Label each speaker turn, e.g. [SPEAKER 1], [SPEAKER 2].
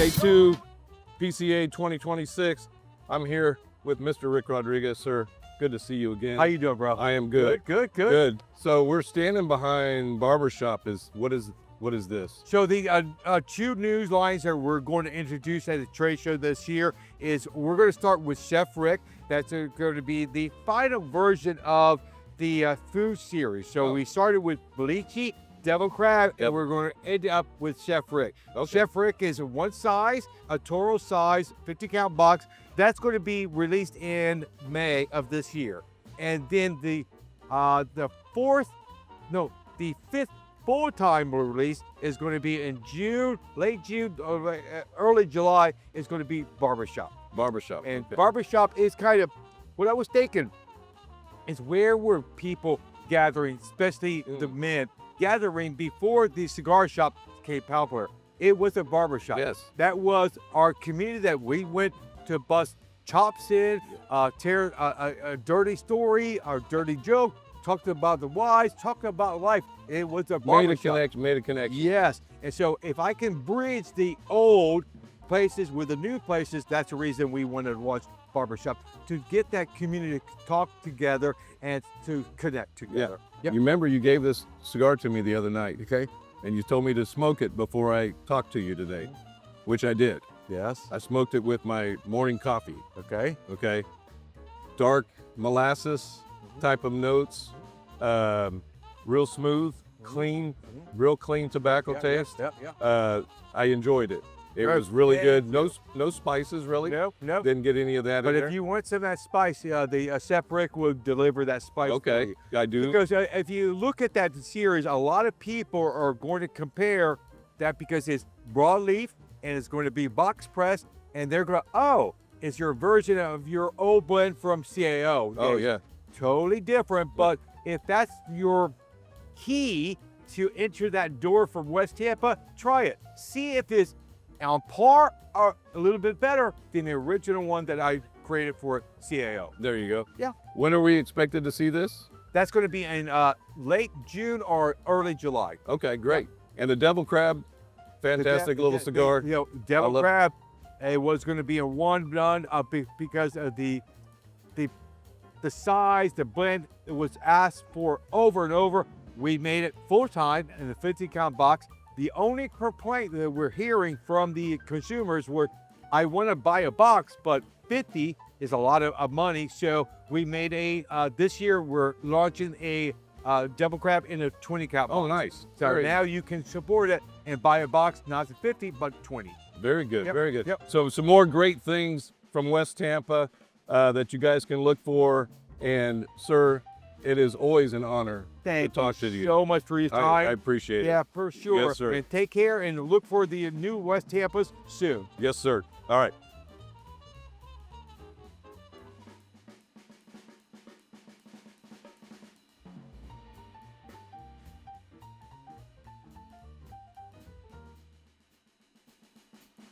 [SPEAKER 1] Day 2, PCA 2026. I'm here with Mr. Rick Rodriguez, sir. Good to see you again.
[SPEAKER 2] How you doing, bro?
[SPEAKER 1] I am good.
[SPEAKER 2] Good.
[SPEAKER 1] So we're standing behind Barbershop. What is this?
[SPEAKER 2] So the two news lines that we're going to introduce at the trade show this year is we're going to start with Chef Rick. That's going to be the final version of the food series. So we started with Boliche, Devil Crab, and we're going to end up with Chef Rick.
[SPEAKER 1] Okay.
[SPEAKER 2] Chef Rick is one size, a Toro size, 50-count box. That's going to be released in May of this year. And then the fifth full-time release is going to be in June, late June, early July, is going to be Barbershop.
[SPEAKER 1] Barbershop.
[SPEAKER 2] And
[SPEAKER 1] okay.
[SPEAKER 2] Barbershop is kind of, what I was thinking, is where were people gathering, especially the men, gathering before the cigar shop became popular. It was a barbershop.
[SPEAKER 1] Yes.
[SPEAKER 2] That was our community that we went to bust chops in, tear a dirty story, a dirty joke, talked about the whys, talked about life. It was a barbershop.
[SPEAKER 1] Made a connection.
[SPEAKER 2] Yes. And so if I can bridge the old places with the new places, that's the reason we wanted to launch Barbershop, to get that community to talk together and to connect together.
[SPEAKER 1] Yeah. You remember you gave this cigar to me the other night, okay? And you told me to smoke it before I talked to you today, which I did.
[SPEAKER 2] Yes.
[SPEAKER 1] I smoked it with my morning coffee.
[SPEAKER 2] Okay.
[SPEAKER 1] Okay. Dark molasses type of notes, real smooth, clean, real clean tobacco taste. I enjoyed it. It was really good. No spices really.
[SPEAKER 2] No.
[SPEAKER 1] Didn't get any of that
[SPEAKER 2] But
[SPEAKER 1] in
[SPEAKER 2] if
[SPEAKER 1] there.
[SPEAKER 2] you want some of that spice, the Chef Rick will deliver that spice.
[SPEAKER 1] Okay,
[SPEAKER 2] for you.
[SPEAKER 1] I do.
[SPEAKER 2] Because if you look at that series, a lot of people are going to compare that because it's broadleaf and it's going to be box pressed, and they're going to, it's your version of your old blend from CAO.
[SPEAKER 1] Oh,
[SPEAKER 2] It's
[SPEAKER 1] yeah.
[SPEAKER 2] totally different. But if that's your key to enter that door from West Tampa, try it. See if it's on par or a little bit better than the original one that I created for CAO.
[SPEAKER 1] There you go.
[SPEAKER 2] Yeah.
[SPEAKER 1] When are we expected to see this?
[SPEAKER 2] That's going to be in late June or early July.
[SPEAKER 1] Okay, great. And the Devil Crab, fantastic little cigar.
[SPEAKER 2] Devil Crab, it was going to be a one done because of the size, the blend. It was asked for over and over. We made it full time in the 50-count box. The only complaint that we're hearing from the consumers were, I want to buy a box, but 50 is a lot of money. So we made this year we're launching a Devil Crab in a 20-count box.
[SPEAKER 1] Oh, nice.
[SPEAKER 2] So now you can support it and buy a box, not the 50, but 20.
[SPEAKER 1] Very good, very good.
[SPEAKER 2] Yep.
[SPEAKER 1] So some more great things from West Tampa that you guys can look for. And sir, it is always an honor to talk to you.
[SPEAKER 2] So much for your time.
[SPEAKER 1] I appreciate it.
[SPEAKER 2] Yeah, for sure.
[SPEAKER 1] Yes, sir.
[SPEAKER 2] And take care and look for the new West Tampas soon.
[SPEAKER 1] Yes, sir. All right.